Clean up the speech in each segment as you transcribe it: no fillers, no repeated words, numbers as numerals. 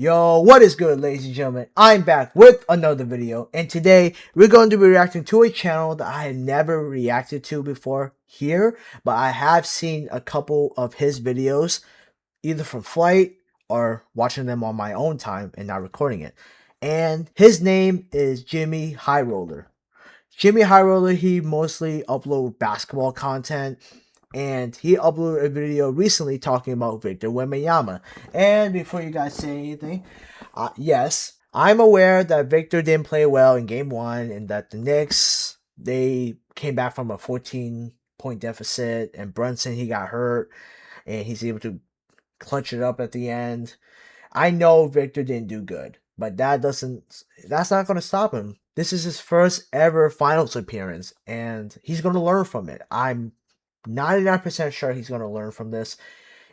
Yo, what is good, ladies and gentlemen? I'm back with another video, and today we're going to be reacting to a channel that I had never reacted to before here, but I have seen a couple of his videos, either from flight or watching them on my own time and not recording it. And his name is Jimmy High Roller. Jimmy High Roller, he mostly uploads basketball content. And he uploaded a video recently talking about Victor Wembanyama. And before you guys say anything, yes, I'm aware that Victor didn't play well in Game 1 and that the Knicks, they came back from a 14-point deficit. And Brunson, he got hurt. And he's able to clutch it up at the end. I know Victor didn't do good. But that's not going to stop him. This is his first ever finals appearance. And he's going to learn from it. I'm 99% sure he's going to learn from this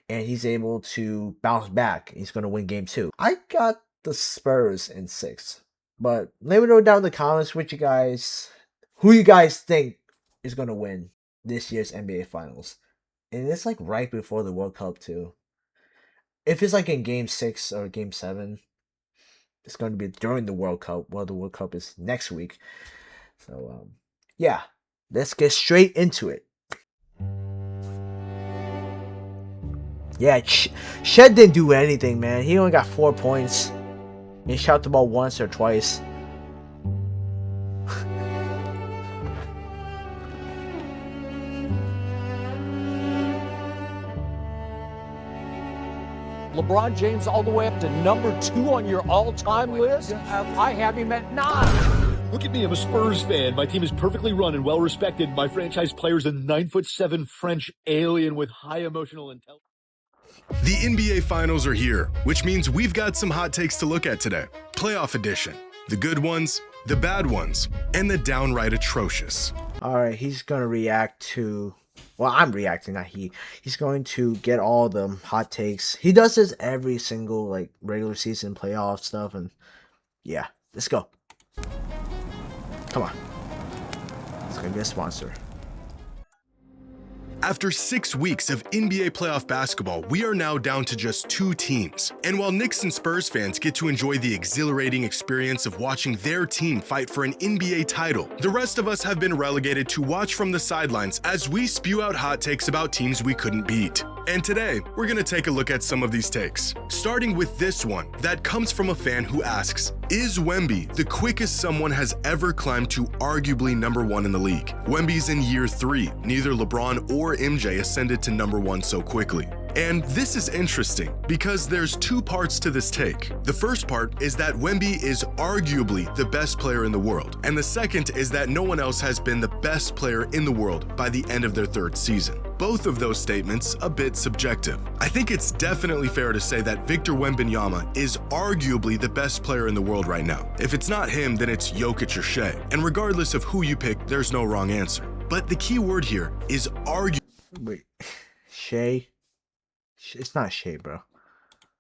and he's able to bounce back. He's going to win game 2. I got the Spurs in 6. But let me know down in the comments who you guys think is going to win this year's NBA Finals. And it's like right before the World Cup too. If it's like in game 6 or game 7, it's going to be during the World Cup. Well, the World Cup is next week. So, yeah, let's get straight into it. Yeah, Shed didn't do anything, man. He only got 4 points. He shot the ball once or twice. LeBron James all the way up to number 2 on your all-time list? I have him at 9. Look at me, I'm a Spurs fan. My team is perfectly run and well-respected. My franchise player's a 9'7" French alien with high emotional intelligence. The NBA Finals are here, which means we've got some hot takes to look at today. Playoff edition. The good ones, the bad ones, and the downright atrocious. Alright, he's going to react to... Well, I'm reacting, not he. He's going to get all the hot takes. He does this every single, like, regular season playoff stuff. And, yeah, let's go. Come on. It's going to be a sponsor. After 6 weeks of NBA playoff basketball, we are now down to just 2 teams. And while Knicks and Spurs fans get to enjoy the exhilarating experience of watching their team fight for an NBA title, the rest of us have been relegated to watch from the sidelines as we spew out hot takes about teams we couldn't beat. And today, we're going to take a look at some of these takes. Starting with this one that comes from a fan who asks, is Wemby the quickest someone has ever climbed to arguably number 1 in the league? Wemby's in year 3. Neither LeBron or MJ ascended to number 1 so quickly. And this is interesting because there's 2 parts to this take. The first part is that Wemby is arguably the best player in the world. And the second is that no one else has been the best player in the world by the end of their 3rd season. Both of those statements a bit subjective. I think it's definitely fair to say that Victor Wembanyama is arguably the best player in the world right now. If it's not him, then it's Jokic or Shea. And regardless of who you pick, there's no wrong answer. But the key word here is arguably. Wait, Shea? It's not Shea, bro.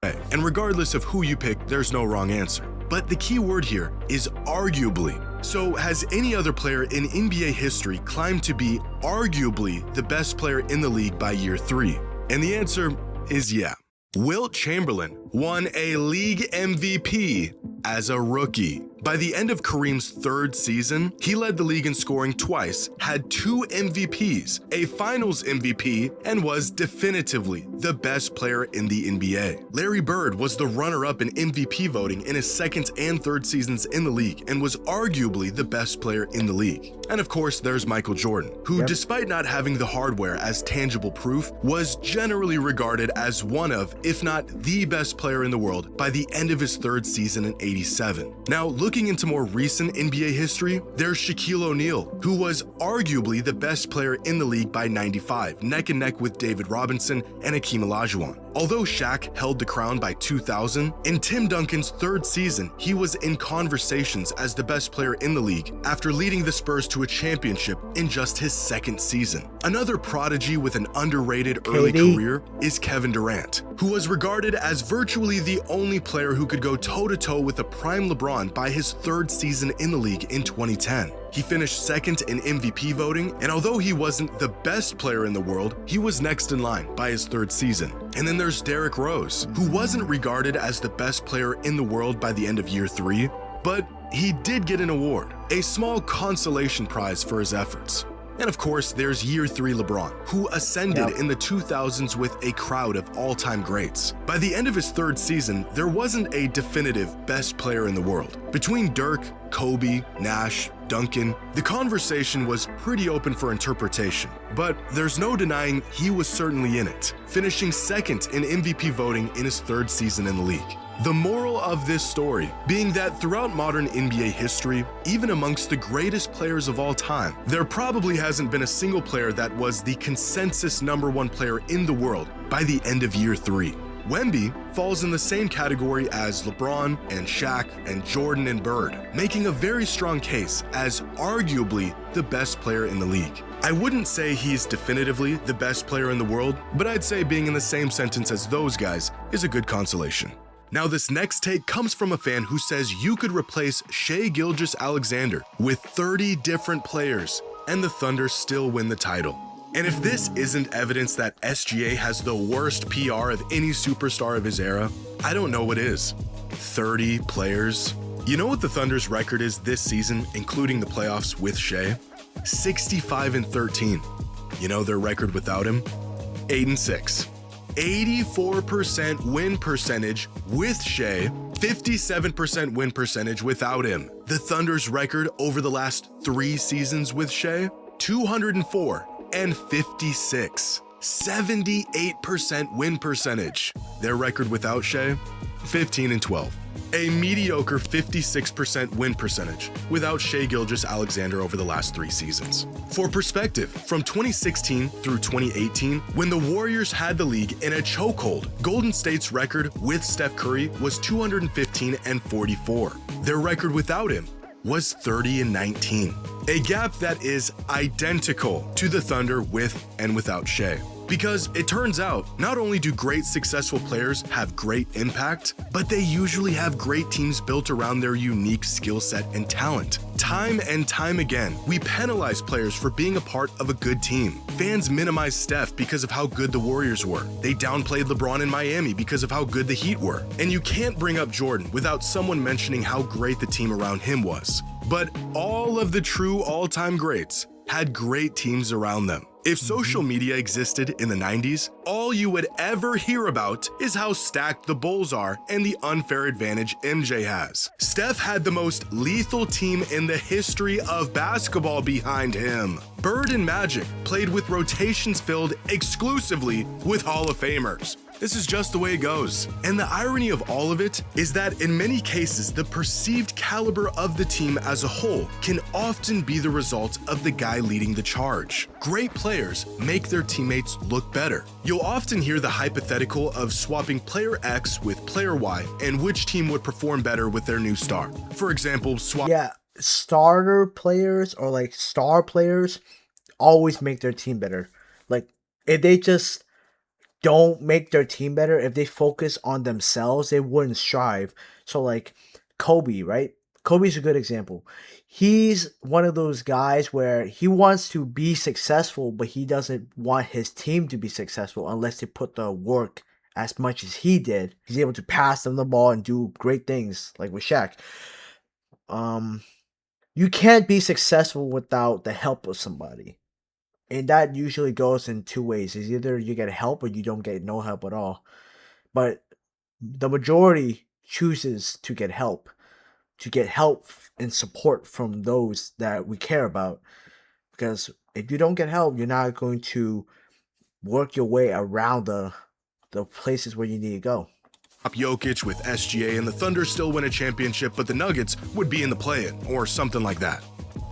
And regardless of who you pick, there's no wrong answer. But the key word here is arguably. So has any other player in NBA history climbed to be arguably the best player in the league by year 3? And the answer is yeah. Wilt Chamberlain won a league MVP as a rookie. By the end of Kareem's 3rd season, he led the league in scoring twice, had 2 MVPs, a finals MVP, and was definitively the best player in the NBA. Larry Bird was the runner-up in MVP voting in his 2nd and 3rd seasons in the league and was arguably the best player in the league. And of course, there's Michael Jordan, who despite not having the hardware as tangible proof, was generally regarded as one of, if not the best player in the world by the end of his 3rd season in '87. Now, looking into more recent NBA history, there's Shaquille O'Neal, who was arguably the best player in the league by '95, neck and neck with David Robinson and Hakeem Olajuwon. Although Shaq held the crown by 2000, in Tim Duncan's 3rd season, he was in conversations as the best player in the league after leading the Spurs to a championship in just his 2nd season. Another prodigy with an underrated early career is Kevin Durant, who was regarded as virtually the only player who could go toe-to-toe with a prime LeBron by his 3rd season in the league in 2010. He finished second in MVP voting, and although he wasn't the best player in the world, he was next in line by his third season. And then there's Derrick Rose, who wasn't regarded as the best player in the world by the end of year 3, but he did get an award, a small consolation prize for his efforts. And of course, there's year 3 LeBron, who ascended in the 2000s with a crowd of all-time greats. By the end of his third season, there wasn't a definitive best player in the world. Between Dirk, Kobe, Nash, Duncan, the conversation was pretty open for interpretation, but there's no denying he was certainly in it, finishing second in MVP voting in his third season in the league. The moral of this story being that throughout modern NBA history, even amongst the greatest players of all time, there probably hasn't been a single player that was the consensus #1 player in the world by the end of year 3. Wemby falls in the same category as LeBron and Shaq and Jordan and Bird, making a very strong case as arguably the best player in the league. I wouldn't say he's definitively the best player in the world, but I'd say being in the same sentence as those guys is a good consolation. Now, this next take comes from a fan who says you could replace Shai Gilgeous-Alexander with 30 different players and the Thunder still win the title. And if this isn't evidence that SGA has the worst PR of any superstar of his era, I don't know what is. 30 players? You know what the Thunder's record is this season, including the playoffs with Shai? 65-13. You know their record without him? 8-6. 84% win percentage with Shai, 57% win percentage without him. The Thunder's record over the last 3 seasons with Shai, 204 and 56. 78% win percentage. Their record without Shai, 15-12. A mediocre 56% win percentage without Shai Gilgeous-Alexander over the last 3 seasons. For perspective, from 2016 through 2018, when the Warriors had the league in a chokehold, Golden State's record with Steph Curry was 215-44. Their record without him was 30-19. A gap that is identical to the Thunder with and without Shai. Because it turns out, not only do great successful players have great impact, but they usually have great teams built around their unique skill set and talent. Time and time again, we penalize players for being a part of a good team. Fans minimize Steph because of how good the Warriors were. They downplayed LeBron in Miami because of how good the Heat were. And you can't bring up Jordan without someone mentioning how great the team around him was. But all of the true all-time greats had great teams around them. If social media existed in the 90s, all you would ever hear about is how stacked the Bulls are and the unfair advantage MJ has. Steph had the most lethal team in the history of basketball behind him. Bird and Magic played with rotations filled exclusively with Hall of Famers. This is just the way it goes. And the irony of all of it is that in many cases, the perceived caliber of the team as a whole can often be the result of the guy leading the charge. Great players make their teammates look better. You'll often hear the hypothetical of swapping player X with player Y and which team would perform better with their new star. For example, starter players or like star players always make their team better. Like if they just don't make their team better, if they focus on themselves, they wouldn't strive. So like Kobe, right? Kobe's a good example. He's one of those guys where he wants to be successful, but he doesn't want his team to be successful unless they put the work as much as he did. He's able to pass them the ball and do great things like with Shaq. You can't be successful without the help of somebody. And that usually goes in 2 ways. It's either you get help or you don't get no help at all. But the majority chooses to get help and support from those that we care about. Because if you don't get help, you're not going to work your way around the places where you need to go. Jokic with SGA and the Thunder still win a championship, but the Nuggets would be in the play-in or something like that.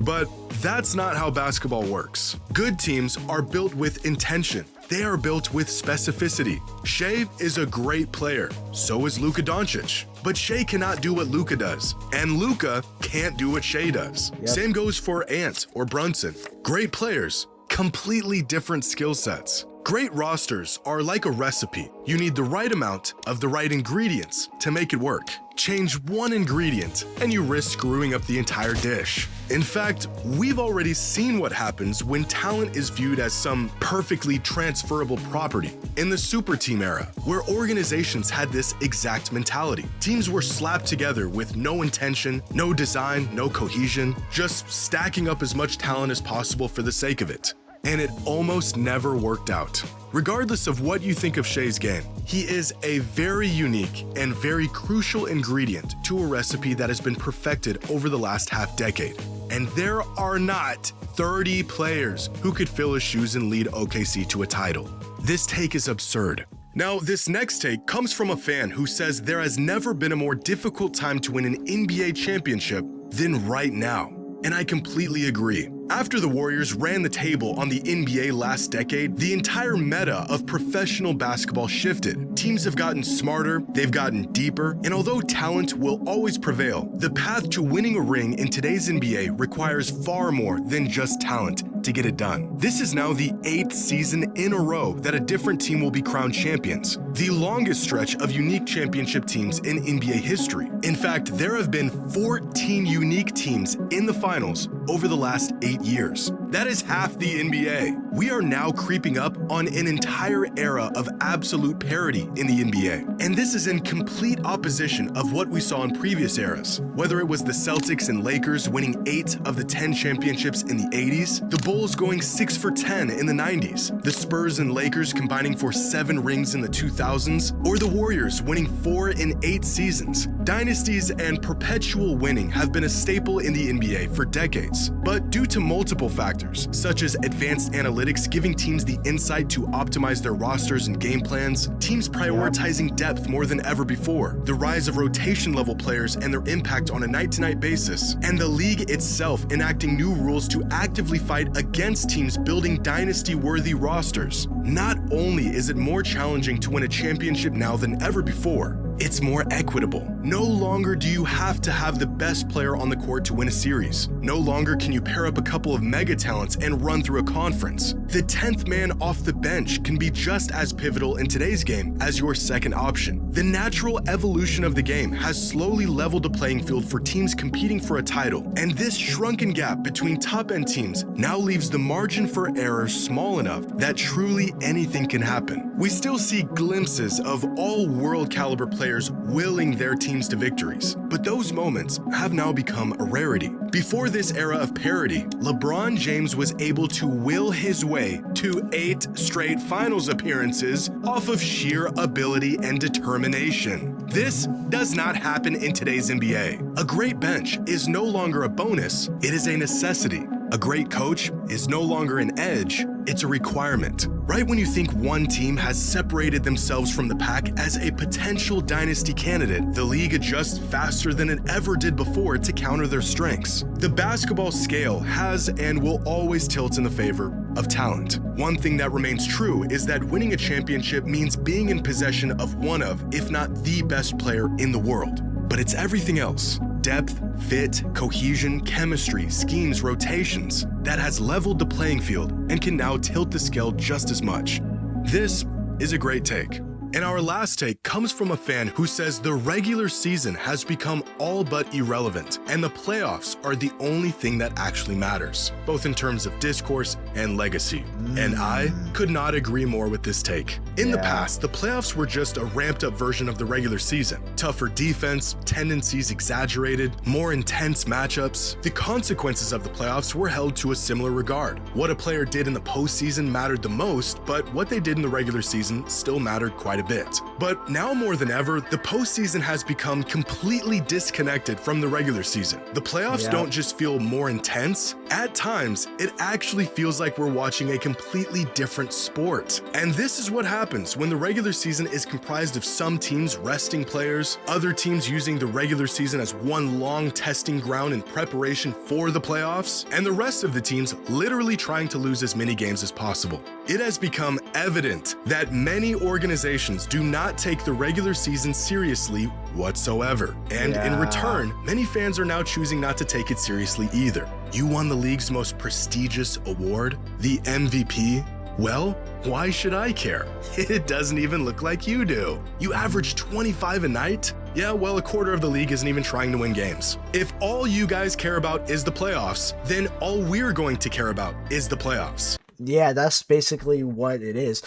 But that's not how basketball works. Good teams are built with intention. They are built with specificity. Shai is a great player. So is Luka Doncic. But Shai cannot do what Luka does. And Luka can't do what Shai does. Yep. Same goes for Ant or Brunson. Great players, completely different skill sets. Great rosters are like a recipe. You need the right amount of the right ingredients to make it work. Change one ingredient and you risk screwing up the entire dish. In fact, we've already seen what happens when talent is viewed as some perfectly transferable property. In the super team era, where organizations had this exact mentality, teams were slapped together with no intention, no design, no cohesion, just stacking up as much talent as possible for the sake of it. And it almost never worked out. Regardless of what you think of Shea's game, he is a very unique and very crucial ingredient to a recipe that has been perfected over the last half-decade. And there are not 30 players who could fill his shoes and lead OKC to a title. This take is absurd. Now, this next take comes from a fan who says there has never been a more difficult time to win an NBA championship than right now. And I completely agree. After the Warriors ran the table on the NBA last decade, the entire meta of professional basketball shifted. Teams have gotten smarter, they've gotten deeper, and although talent will always prevail, the path to winning a ring in today's NBA requires far more than just talent to get it done. This is now the 8th season in a row that a different team will be crowned champions, the longest stretch of unique championship teams in NBA history. In fact, there have been 14 unique teams in the finals over the last 8 years. That is half the NBA. We are now creeping up on an entire era of absolute parity in the NBA. And this is in complete opposition of what we saw in previous eras. Whether it was the Celtics and Lakers winning 8 of the 10 championships in the 80s, the Bulls going 6 for 10 in the 90s, the Spurs and Lakers combining for 7 rings in the 2000s, or the Warriors winning 4 in 8 seasons. Dynasties and perpetual winning have been a staple in the NBA for decades. But due to multiple factors, such as advanced analytics giving teams the insight to optimize their rosters and game plans, teams prioritizing depth more than ever before, the rise of rotation-level players and their impact on a night-to-night basis, and the league itself enacting new rules to actively fight against teams building dynasty-worthy rosters. Not only is it more challenging to win a championship now than ever before, it's more equitable. No longer do you have to have the best player on the court to win a series. No longer can you pair up a couple of mega talents and run through a conference. The 10th man off the bench can be just as pivotal in today's game as your second option. The natural evolution of the game has slowly leveled the playing field for teams competing for a title, and this shrunken gap between top-end teams now leaves the margin for error small enough that truly anything can happen. We still see glimpses of all-world caliber players willing their teams to victories, but those moments have now become a rarity. Before this era of parity, LeBron James was able to will his way to 8 straight finals appearances off of sheer ability and determination. This does not happen in today's NBA. A great bench is no longer a bonus, it is a necessity. A great coach is no longer an edge, it's a requirement. Right when you think one team has separated themselves from the pack as a potential dynasty candidate, the league adjusts faster than it ever did before to counter their strengths. The basketball scale has and will always tilt in the favor of talent. One thing that remains true is that winning a championship means being in possession of one of, if not the best player in the world. But it's everything else. Depth, fit, cohesion, chemistry, schemes, rotations that has leveled the playing field and can now tilt the scale just as much. This is a great take. And our last take comes from a fan who says the regular season has become all but irrelevant, and the playoffs are the only thing that actually matters, both in terms of discourse and legacy. And I could not agree more with this take. In the past, the playoffs were just a ramped-up version of the regular season. Tougher defense, tendencies exaggerated, more intense matchups. The consequences of the playoffs were held to a similar regard. What a player did in the postseason mattered the most, but what they did in the regular season still mattered quite a bit. But now more than ever, the postseason has become completely disconnected from the regular season. The playoffs don't just feel more intense. At times, it actually feels like we're watching a completely different sport. And this is what happens when the regular season is comprised of some teams resting players, other teams using the regular season as one long testing ground in preparation for the playoffs, and the rest of the teams literally trying to lose as many games as possible. It has become evident that many organizations do not take the regular season seriously whatsoever. And in return, many fans are now choosing not to take it seriously either. You won the league's most prestigious award, the MVP, Well, why should I care? It doesn't even look like you do. You average 25 a night? Yeah, well, a quarter of the league isn't even trying to win games. If all you guys care about is the playoffs, then all we're going to care about is the playoffs. Yeah, that's basically what it is.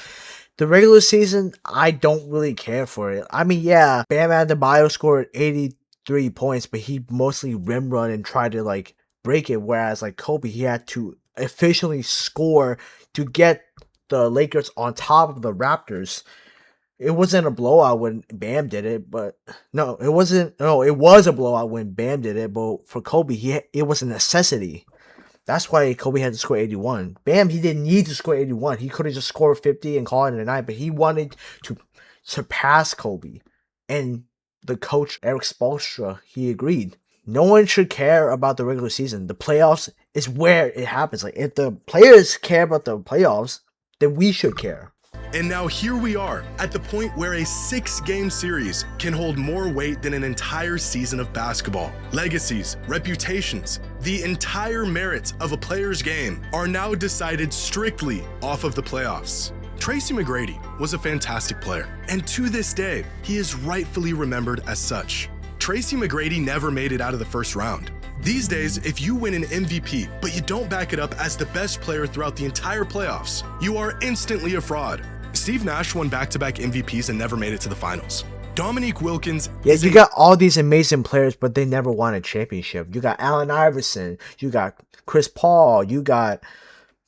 The regular season, I don't really care for it. I mean, yeah, Bam Adebayo scored 83 points, but he mostly rim run and tried to like break it. Whereas like Kobe, he had to efficiently score to get the Lakers on top of the Raptors. It wasn't a blowout when Bam did it, but no, it wasn't. No, it was a blowout when Bam did it, but for Kobe, it was a necessity. That's why Kobe had to score 81. Bam, he didn't need to score 81. He could have just scored 50 and called it a night, but he wanted to surpass Kobe. And the coach, Eric Spoelstra, he agreed. No one should care about the regular season. The playoffs is where it happens. Like, if the players care about the playoffs, then we should care. And now here we are, at the point where a 6-game series can hold more weight than an entire season of basketball. Legacies, reputations, the entire merits of a player's game are now decided strictly off of the playoffs. Tracy McGrady was a fantastic player, and to this day, he is rightfully remembered as such. Tracy McGrady never made it out of the first round. These days, if you win an MVP, but you don't back it up as the best player throughout the entire playoffs, you are instantly a fraud. Steve Nash won back-to-back MVPs and never made it to the finals. Dominique Wilkins... Yeah, you got all these amazing players, but they never won a championship. You got Allen Iverson, you got Chris Paul, you got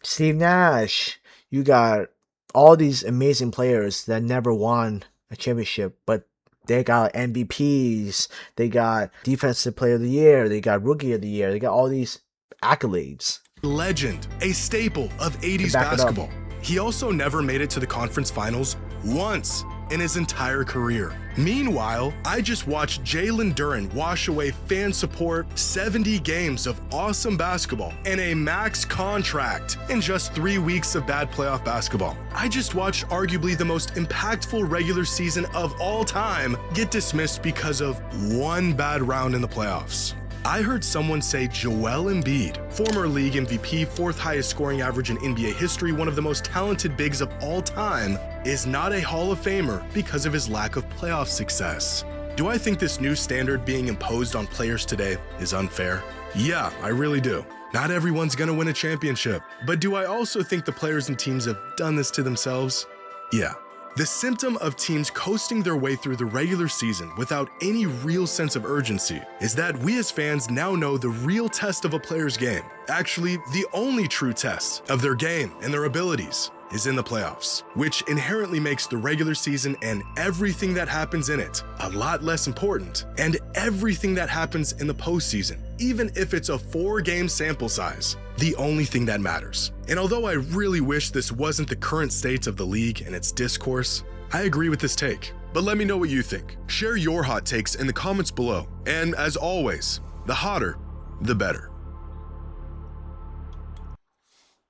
Steve Nash, you got all these amazing players that never won a championship, but they got MVPs, they got Defensive Player of the Year, they got Rookie of the Year, they got all these accolades. Legend, a staple of 80s basketball. He also never made it to the conference finals once in his entire career. Meanwhile, I just watched Jalen Duren wash away fan support, 70 games of awesome basketball, and a max contract in just 3 weeks of bad playoff basketball. I just watched arguably the most impactful regular season of all time get dismissed because of one bad round in the playoffs. I heard someone say Joel Embiid, former league MVP, 4th highest scoring average in NBA history, one of the most talented bigs of all time, is not a Hall of Famer because of his lack of playoff success. Do I think this new standard being imposed on players today is unfair? Yeah, I really do. Not everyone's gonna win a championship. But do I also think the players and teams have done this to themselves? Yeah. The symptom of teams coasting their way through the regular season without any real sense of urgency is that we as fans now know the real test of a player's game, actually the only true test of their game and their abilities, is in the playoffs, which inherently makes the regular season and everything that happens in it a lot less important, and everything that happens in the postseason, even if it's a 4-game sample size, the only thing that matters. And although I really wish this wasn't the current state of the league and its discourse, I agree with this take. But let me know what you think. Share your hot takes in the comments below. And as always, the hotter, the better.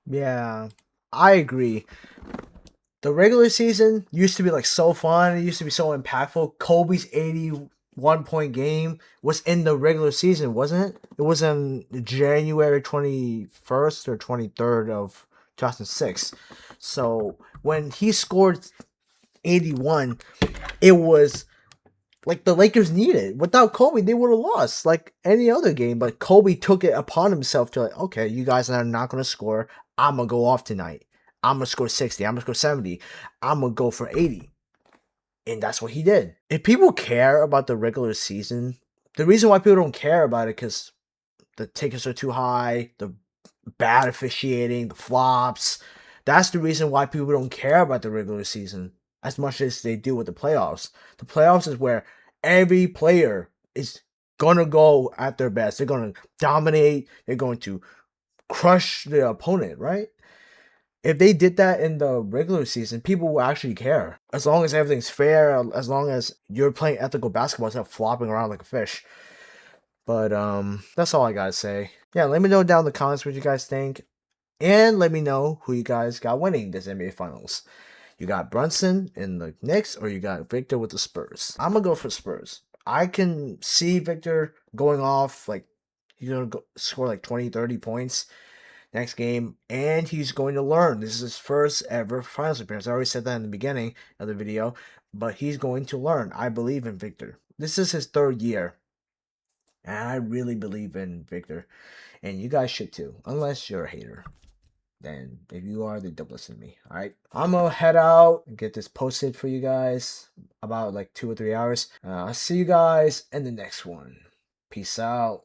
Yeah, I agree. The regular season used to be like so fun. It used to be so impactful. Kobe's 81-point game was in the regular season, wasn't it? It was on January 21st or 23rd of 2006. So when he scored 81, it was like the Lakers needed. Without Kobe, they would have lost like any other game. But Kobe took it upon himself to like, okay, you guys are not going to score. I'm going to go off tonight. I'm going to score 60. I'm going to score 70. I'm going to go for 80. And that's what he did. If people care about the regular season, the reason why people don't care about it because the tickets are too high, the bad officiating, the flops. That's the reason why people don't care about the regular season as much as they do with the playoffs. The playoffs is where every player is going to go at their best. They're going to dominate. They're going to crush the opponent, right? If they did that in the regular season, people will actually care. As long as everything's fair, as long as you're playing ethical basketball instead of flopping around like a fish. But that's all I gotta say. Yeah, let me know down in the comments what you guys think. And let me know who you guys got winning this NBA Finals. You got Brunson in the Knicks or you got Victor with the Spurs. I'm gonna go for Spurs. I can see Victor going off, like he's gonna score like 20, 30 points. next game, and he's going to learn. This is his first ever finals appearance. I already said that in the beginning of the video, but he's going to learn. I believe in Victor. This is his 3rd year, and I really believe in Victor, and you guys should too, unless you're a hater. Then if you are, then don't listen to me. All right, I'm gonna head out and get this posted for you guys about like 2 or 3 hours. I'll see you guys in the next one. Peace out.